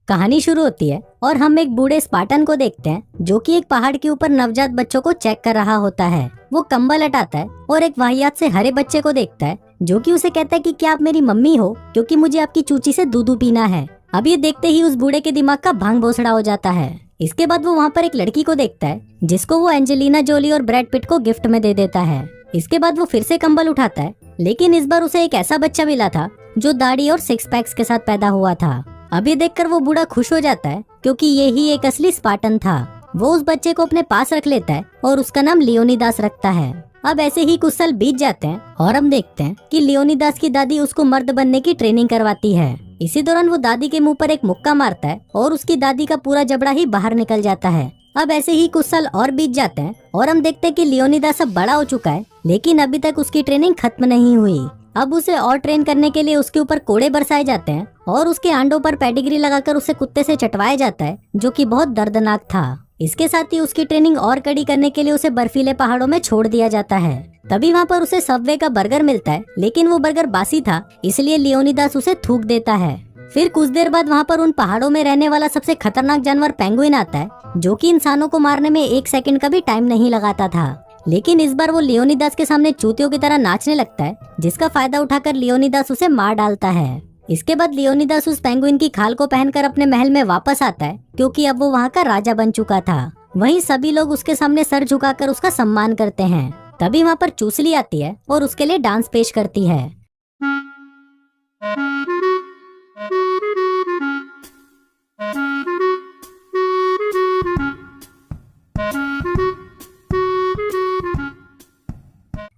कहानी शुरू होती है और हम एक बूढ़े स्पार्टन को देखते हैं जो कि एक पहाड़ के ऊपर नवजात बच्चों को चेक कर रहा होता है। वो कंबल हटाता है और एक वाहियात से हरे बच्चे को देखता है जो कि उसे कहता है कि क्या आप मेरी मम्मी हो, क्योंकि मुझे आपकी चूची से दूध पीना है। अब ये देखते ही उस बूढ़े के दिमाग का भांग भोसड़ा हो जाता है। इसके बाद वो वहाँ पर एक लड़की को देखता है जिसको वो एंजेलिना जोली और ब्रैड पिट को गिफ्ट में दे देता है। इसके बाद वो फिर से कंबल उठाता है, लेकिन इस बार उसे एक ऐसा बच्चा मिला था जो दाढ़ी और सिक्स पैक्स के साथ पैदा हुआ था। अभी देखकर वो बूढ़ा खुश हो जाता है क्योंकि ये ही एक असली स्पार्टन था। वो उस बच्चे को अपने पास रख लेता है और उसका नाम लियोनिदास रखता है। अब ऐसे ही कुछ साल बीत जाते हैं और हम देखते हैं कि लियोनिदास की दादी उसको मर्द बनने की ट्रेनिंग करवाती है। इसी दौरान वो दादी के मुंह पर एक मुक्का मारता है और उसकी दादी का पूरा जबड़ा ही बाहर निकल जाता है। अब ऐसे ही कुछ साल और बीत जाते हैं और हम देखते हैं कि लियोनिदास अब बड़ा हो चुका है, लेकिन अभी तक उसकी ट्रेनिंग खत्म नहीं हुई। अब उसे और ट्रेन करने के लिए उसके ऊपर कोड़े बरसाए जाते हैं और उसके आंडों पर पेडिग्री लगाकर उसे कुत्ते से चटवाया जाता है, जो कि बहुत दर्दनाक था। इसके साथ ही उसकी ट्रेनिंग और कड़ी करने के लिए उसे बर्फीले पहाड़ों में छोड़ दिया जाता है। तभी वहाँ पर उसे सबवे का बर्गर मिलता है, लेकिन वो बर्गर बासी था, इसलिए लियोनिदास उसे थूक देता है। फिर कुछ देर बाद वहाँ पर उन पहाड़ों में रहने वाला सबसे खतरनाक जानवर पेंगुइन आता है, जो कि इंसानों को मारने में 1 सेकंड का भी टाइम नहीं लगाता था। लेकिन इस बार वो लियोनिदास के सामने चूतियों की तरह नाचने लगता है, जिसका फायदा उठाकर लियोनिदास उसे मार डालता है। इसके बाद लियोनिदास उस पेंगुइन की खाल को पहनकर अपने महल में वापस आता है, क्योंकि अब वो वहाँ का राजा बन चुका था। वहीं सभी लोग उसके सामने सर झुकाकर उसका सम्मान करते हैं। तभी वहाँ पर चूसली आती है और उसके लिए डांस पेश करती है।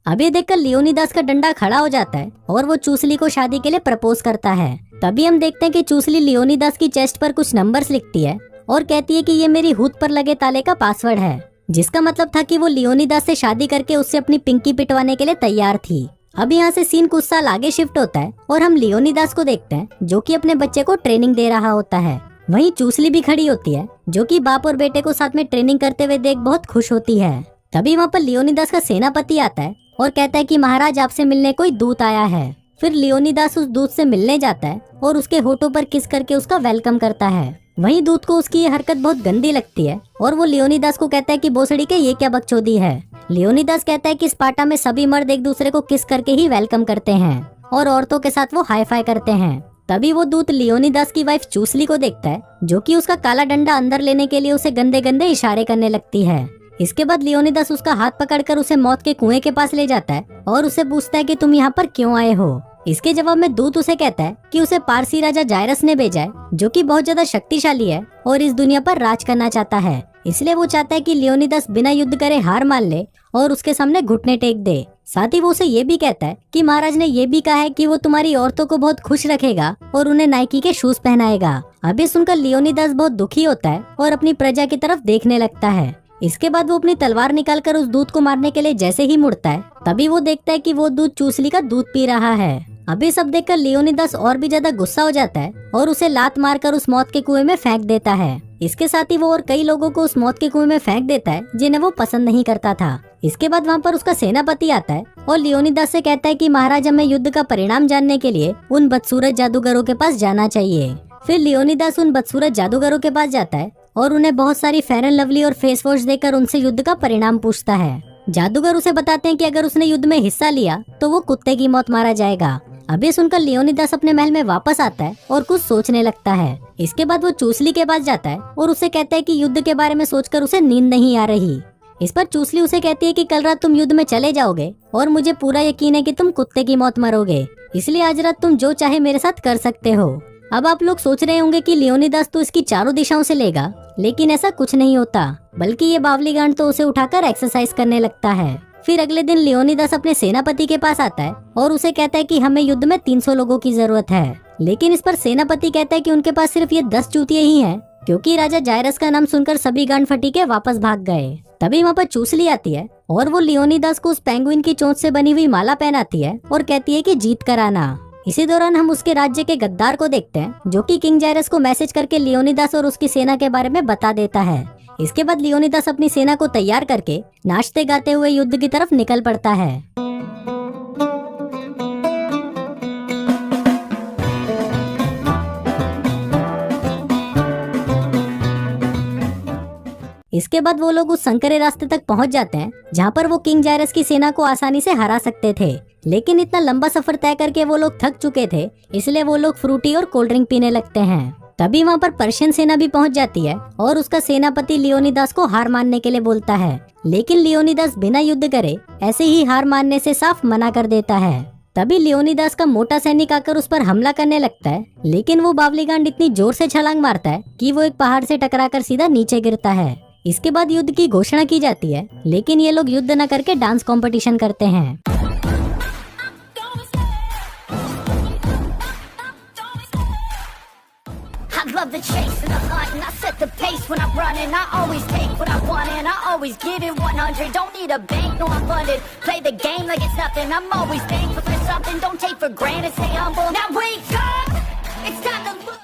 अब ये देखकर लियोनिदास का डंडा खड़ा हो जाता है और वो चूसली को शादी के लिए प्रपोज करता है। तभी हम देखते हैं कि चूसली लियोनिदास की चेस्ट पर कुछ नंबर्स लिखती है और कहती है कि ये मेरी हुद पर लगे ताले का पासवर्ड है, जिसका मतलब था कि वो लियोनिदास से शादी करके उससे अपनी पिंकी पिटवाने के लिए तैयार थी। अब यहाँ से सीन कुछ साल आगे शिफ्ट होता है और हम लियोनिदास को देखते हैं जो कि अपने बच्चे को ट्रेनिंग दे रहा होता है। वहीं चूसली भी खड़ी होती है, जो कि बाप और बेटे को साथ में ट्रेनिंग करते हुए देख बहुत खुश होती है। तभी वहाँ पर लियोनिदास का सेनापति आता है और कहता है कि महाराज आपसे मिलने कोई दूत आया है। फिर लियोनिदास उस दूत से मिलने जाता है और उसके होठों पर किस करके उसका वेलकम करता है। वहीं दूत को उसकी ये हरकत बहुत गंदी लगती है और वो लियोनिदास को कहता है कि भोसड़ी के ये क्या बकचोदी है। लियोनिदास कहता है कि स्पार्टा में सभी मर्द एक दूसरे को किस करके ही वेलकम करते हैं और औरतों के साथ वो हाई फाई करते हैं। तभी वो दूत लियोनिदास की वाइफ चूसली को देखता है, जो कि उसका काला डंडा अंदर लेने के लिए उसे गंदे गंदे इशारे करने लगती है। इसके बाद लियोनिदास उसका हाथ पकड़कर उसे मौत के कुएं के पास ले जाता है और उसे पूछता है कि तुम यहाँ पर क्यों आए हो। इसके जवाब में दूत उसे कहता है कि उसे पारसी राजा जायरस ने भेजा है, जो कि बहुत ज्यादा शक्तिशाली है और इस दुनिया पर राज करना चाहता है। इसलिए वो चाहता है कि लियोनिदास बिना युद्ध करे हार मान ले और उसके सामने घुटने टेक दे। साथ ही वो उसे ये भी कहता है कि महाराज ने ये भी कहा है कि वो तुम्हारी औरतों को बहुत खुश रखेगा और उन्हें नाइकी के शूज पहनाएगा। अभी सुनकर लियोनिदास बहुत दुखी होता है और अपनी प्रजा की तरफ देखने लगता है। इसके बाद वो अपनी तलवार निकालकर उस दूत को मारने के लिए जैसे ही मुड़ता है, तभी वो देखता है कि वो दूत चूसली का दूध पी रहा है। अभी सब देखकर लियोनिदास और भी ज्यादा गुस्सा हो जाता है और उसे लात मारकर उस मौत के कुएं में फेंक देता है। इसके साथ ही वो और कई लोगों को उस मौत के कुएं में फेंक देता है जिन्हें वो पसंद नहीं करता था। इसके बाद वहाँ पर उसका सेनापति आता है और लियोनिदास से कहता है कि महाराज हमें युद्ध का परिणाम जानने के लिए उन बदसूरत जादूगरों के पास जाना चाहिए। फिर लियोनिदास उन बदसूरत जादूगरों के पास जाता है और उन्हें बहुत सारी फेयर एंड लवली और फेस वॉश देकर उनसे युद्ध का परिणाम पूछता है। जादूगर उसे बताते हैं कि अगर उसने युद्ध में हिस्सा लिया तो वो कुत्ते की मौत मारा जाएगा। अभी सुनकर लियोनिदास अपने महल में वापस आता है और कुछ सोचने लगता है। इसके बाद वो चूसली के पास जाता है और उसे कहता है कि युद्ध के बारे में सोचकर उसे नींद नहीं आ रही। इस पर चूसली उसे कहती है कि कल रात तुम युद्ध में चले जाओगे और मुझे पूरा यकीन है कि तुम कुत्ते की मौत मरोगे, इसलिए आज रात तुम जो चाहे मेरे साथ कर सकते हो। अब आप लोग सोच रहे होंगे कि लियोनिदास तो इसकी चारों दिशाओं से लेगा, लेकिन ऐसा कुछ नहीं होता, बल्कि ये बावली गांड तो उसे उठाकर एक्सरसाइज करने लगता है। फिर अगले दिन लियोनिदास अपने सेनापति के पास आता है और उसे कहता है कि हमें युद्ध में 300 लोगों की जरूरत है। लेकिन इस पर सेनापति कहता है कि उनके पास सिर्फ ये 10 चूतिए ही हैं, क्योंकि राजा जायरस का नाम सुनकर सभी गांड फटी के वापस भाग गए। तभी वहाँ पर चूसली आती है और वो लियोनिदास को उस पेंगुइन की चोंच से बनी हुई माला पहनाती है और कहती है कि जीत कर आना। इसी दौरान हम उसके राज्य के गद्दार को देखते हैं, जो कि किंग जायरस को मैसेज करके लियोनिदास और उसकी सेना के बारे में बता देता है। इसके बाद लियोनिदास अपनी सेना को तैयार करके नाचते गाते हुए युद्ध की तरफ निकल पड़ता है। इसके बाद वो लोग उस संकरे रास्ते तक पहुंच जाते हैं जहाँ पर वो किंग जायरस की सेना को आसानी से हरा सकते थे। लेकिन इतना लंबा सफर तय करके वो लोग थक चुके थे, इसलिए वो लोग फ्रूटी और कोल्ड ड्रिंक पीने लगते हैं। तभी वहाँ पर पर्शियन सेना भी पहुंच जाती है और उसका सेनापति लियोनिदास को हार मानने के लिए बोलता है। लेकिन लियोनिदास बिना युद्ध करे ऐसे ही हार मानने से साफ मना कर देता है। तभी लियोनिदास का मोटा सैनिक आकर उस पर हमला करने लगता है, लेकिन वो बावलीगांड इतनी जोर से छलांग मारता है कि वो एक पहाड़ से टकराकर सीधा नीचे गिरता है। इसके बाद युद्ध की घोषणा की जाती है, लेकिन ये लोग युद्ध न करके डांस कंपटीशन करते हैं। Love the chase and the hunt, and I set the pace when I'm running. I always take what I want and I always give it 100. Don't need a bank, no I'm funded. Play the game like it's nothing. I'm always thankful for something. Don't take for granted, stay humble. Now wake up, it's time to look.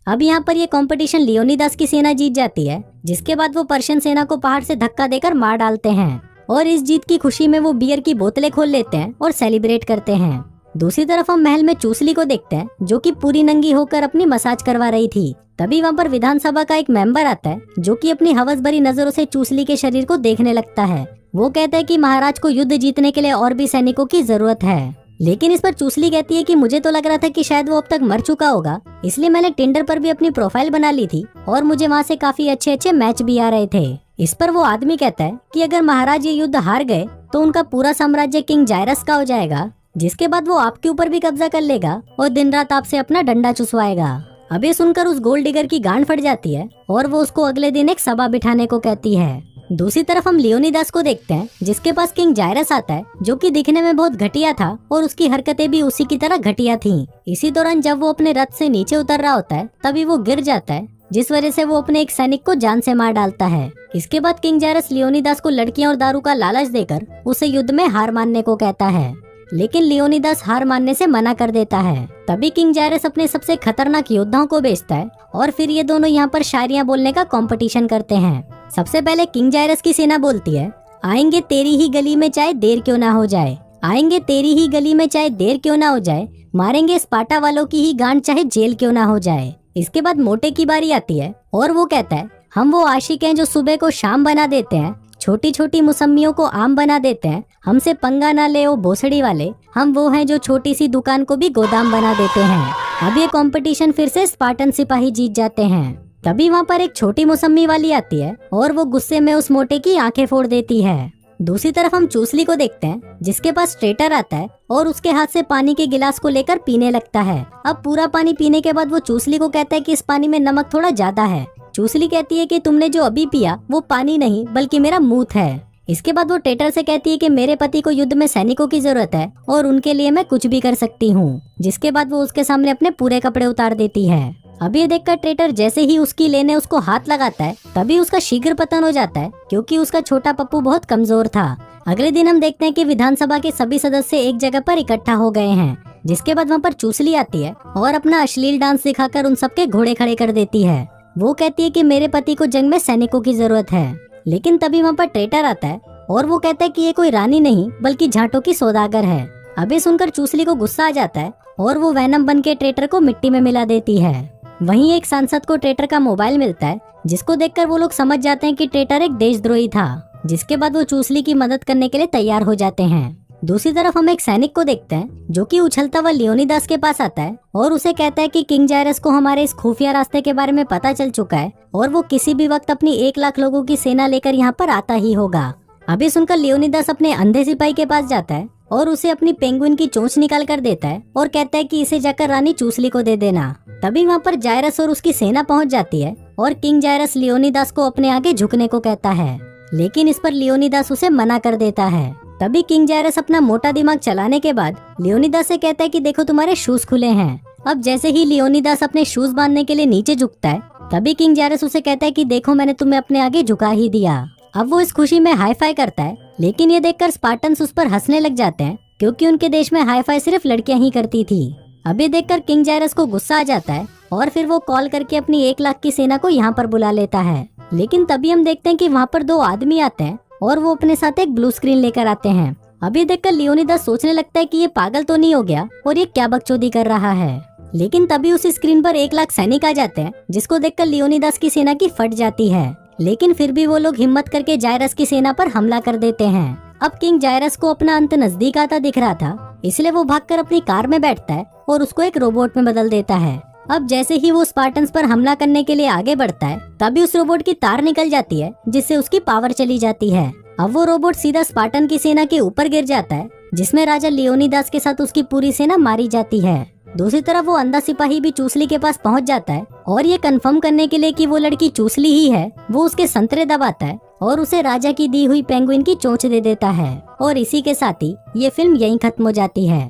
अब यहाँ पर ये competition Leonidas की सेना जीत जाती है, जिसके बाद वो पर्शियन सेना को पहाड़ से धक्का देकर मार डालते हैं और इस जीत की खुशी में वो बियर की बोतलें खोल लेते हैं और सेलिब्रेट करते हैं। दूसरी तरफ हम महल में चूसली को देखते हैं, जो कि पूरी नंगी होकर अपनी मसाज करवा रही थी। तभी वहाँ पर विधानसभा का एक मेंबर आता है, जो कि अपनी हवस भरी नजरों से चूसली के शरीर को देखने लगता है। वो कहता है कि महाराज को युद्ध जीतने के लिए और भी सैनिकों की जरूरत है। लेकिन इस पर चूसली कहती है कि मुझे तो लग रहा था कि शायद वो अब तक मर चुका होगा, इसलिए मैंने टिंडर पर भी अपनी प्रोफाइल बना ली थी और मुझे वहाँ से काफी अच्छे अच्छे मैच भी आ रहे थे। इस पर वो आदमी कहता है कि अगर महाराज ये युद्ध हार गए तो उनका पूरा साम्राज्य किंग जायरस का हो जाएगा, जिसके बाद वो आपके ऊपर भी कब्जा कर लेगा और दिन रात आपसे अपना डंडा चुसवाएगा। अब ये सुनकर उस गोल्ड डिगर की गांड फट जाती है और वो उसको अगले दिन एक सभा बिठाने को कहती है। दूसरी तरफ हम लियोनिदास को देखते हैं, जिसके पास किंग जायरस आता है, जो कि दिखने में बहुत घटिया था और उसकी हरकतें भी उसी की तरह घटिया थीं। इसी दौरान जब वो अपने रथ से नीचे उतर रहा होता है, तभी वो गिर जाता है, जिस वजह से वो अपने एक सैनिक को जान से मार डालता है। इसके बाद किंग जायरस लियोनिदास को लड़कियां और दारू का लालच देकर उसे युद्ध में हार मानने को कहता है, लेकिन लियोनिदास हार मानने से मना कर देता है। तभी किंग जायरस अपने सबसे खतरनाक योद्धाओं को भेजता है और फिर ये दोनों यहाँ पर शायरियाँ बोलने का कंपटीशन करते हैं। सबसे पहले किंग जायरस की सेना बोलती है, आएंगे तेरी ही गली में चाहे देर क्यों ना हो जाए, आएंगे तेरी ही गली में चाहे देर क्यों ना हो जाए, मारेंगे स्पार्टा वालों की ही गांड चाहे जेल क्यों ना हो जाए। इसके बाद मोटे की बारी आती है और वो कहता है, हम वो आशिक हैं जो सुबह को शाम बना देते हैं, छोटी छोटी मुसम्मियों को आम बना देते हैं, हमसे पंगा ना ले ओ भोसड़ी वाले, हम वो हैं जो छोटी सी दुकान को भी गोदाम बना देते हैं। अब ये कंपटीशन फिर से स्पार्टन सिपाही जीत जाते हैं। तभी वहाँ पर एक छोटी मौसमी वाली आती है और वो गुस्से में उस मोटे की आंखें फोड़ देती है। दूसरी तरफ हम चूसली को देखते हैं, जिसके पास ट्रेटर आता है और उसके हाथ से पानी के गिलास को लेकर पीने लगता है। अब पूरा पानी पीने के बाद वो चूसली को कहता है कि इस पानी में नमक थोड़ा ज्यादा है। चूसली कहती है कि तुमने जो अभी पिया वो पानी नहीं बल्कि मेरा मूत है। इसके बाद वो ट्रेटर से कहती है कि मेरे पति को युद्ध में सैनिकों की जरूरत है और उनके लिए मैं कुछ भी कर सकती हूँ। जिसके बाद वो उसके सामने अपने पूरे कपड़े उतार देती है। अब ये देखकर ट्रेटर जैसे ही उसकी लेने उसको हाथ लगाता है, तभी उसका शीघ्र पतन हो जाता है, क्योंकि उसका छोटा पप्पू बहुत कमजोर था। अगले दिन हम देखते हैं कि विधानसभा के सभी सदस्य एक जगह पर इकट्ठा हो गए हैं। जिसके बाद वहाँ पर चूसली आती है और अपना अश्लील डांस दिखाकर उन सबके घोड़े खड़े कर देती है। वो कहती है कि मेरे पति को जंग में सैनिकों की जरूरत है। लेकिन तभी वहाँ पर ट्रेटर आता है और वो कहता है कि ये कोई रानी नहीं बल्कि झांटों की सौदागर है। अभी सुनकर चूसली को गुस्सा आ जाता है और वो वैनम बन के ट्रेटर को मिट्टी में मिला देती है। वहीं एक सांसद को ट्रेटर का मोबाइल मिलता है, जिसको देखकर वो लोग समझ जाते हैं कि ट्रेटर एक देशद्रोही था। जिसके बाद वो चूसली की मदद करने के लिए तैयार हो जाते हैं। दूसरी तरफ हम एक सैनिक को देखते हैं, जो कि उछलता हुआ लियोनिदास के पास आता है और उसे कहता है कि किंग जायरस को हमारे इस खुफिया रास्ते के बारे में पता चल चुका है और वो किसी भी वक्त अपनी 1 लाख लोगों की सेना लेकर यहाँ पर आता ही होगा। अभी सुनकर लियोनिदास अपने अंधे सिपाही के पास जाता है और उसे अपनी पेंगुइन की चोंच निकाल कर देता है और कहता है कि इसे जाकर रानी चूसली को दे देना। तभी वहाँ पर जायरस और उसकी सेना पहुँच जाती है और किंग जायरस लियोनिदास को अपने आगे झुकने को कहता है, लेकिन इस पर लियोनिदास उसे मना कर देता है। तभी किंग जायरस अपना मोटा दिमाग चलाने के बाद लियोनिदास से कहता है कि देखो तुम्हारे शूज खुले हैं। अब जैसे ही लियोनिदास अपने शूज बांधने के लिए नीचे झुकता है, तभी किंग जायरस उसे कहता है कि देखो मैंने तुम्हें अपने आगे झुका ही दिया। अब वो इस खुशी में हाई फाई करता है, लेकिन ये देखकर स्पार्टन्स उस पर हंसने लग जाते हैं, क्योंकि उनके देश में हाई फाई सिर्फ लड़कियां ही करती थी। अभी देखकर किंग जायरस को गुस्सा आ जाता है और फिर वो कॉल करके अपनी 1 लाख की सेना को यहाँ पर बुला लेता है। लेकिन तभी हम देखते हैं कि वहाँ पर 2 आदमी आते हैं और वो अपने साथ एक ब्लू स्क्रीन लेकर आते हैं। अभी देखकर लियोनिदास सोचने लगता है कि ये पागल तो नहीं हो गया और ये क्या बकचोदी कर रहा है। लेकिन तभी उस स्क्रीन पर 1 लाख सैनिक आ जाते हैं, जिसको देखकर लियोनिदास की सेना की फट जाती है। लेकिन फिर भी वो लोग हिम्मत करके जायरस की सेना पर हमला कर देते हैं। अब किंग जायरस को अपना अंत नजदीक आता दिख रहा था, इसलिए वो भागकर अपनी कार में बैठता है और उसको एक रोबोट में बदल देता है। अब जैसे ही वो स्पार्टन्स पर हमला करने के लिए आगे बढ़ता है, तभी उस रोबोट की तार निकल जाती है, जिससे उसकी पावर चली जाती है। अब वो रोबोट सीधा स्पार्टन की सेना के ऊपर गिर जाता है, जिसमें राजा लियोनिदास के साथ उसकी पूरी सेना मारी जाती है। दूसरी तरफ वो अंधा सिपाही भी चूसली के पास पहुंच जाता है और ये कंफर्म करने के लिए कि वो लड़की चूसली ही है, वो उसके संतरे दबाता है और उसे राजा की दी हुई पेंगुइन की चोंच दे देता है। और इसी के साथ ही ये फिल्म यहीं खत्म हो जाती है।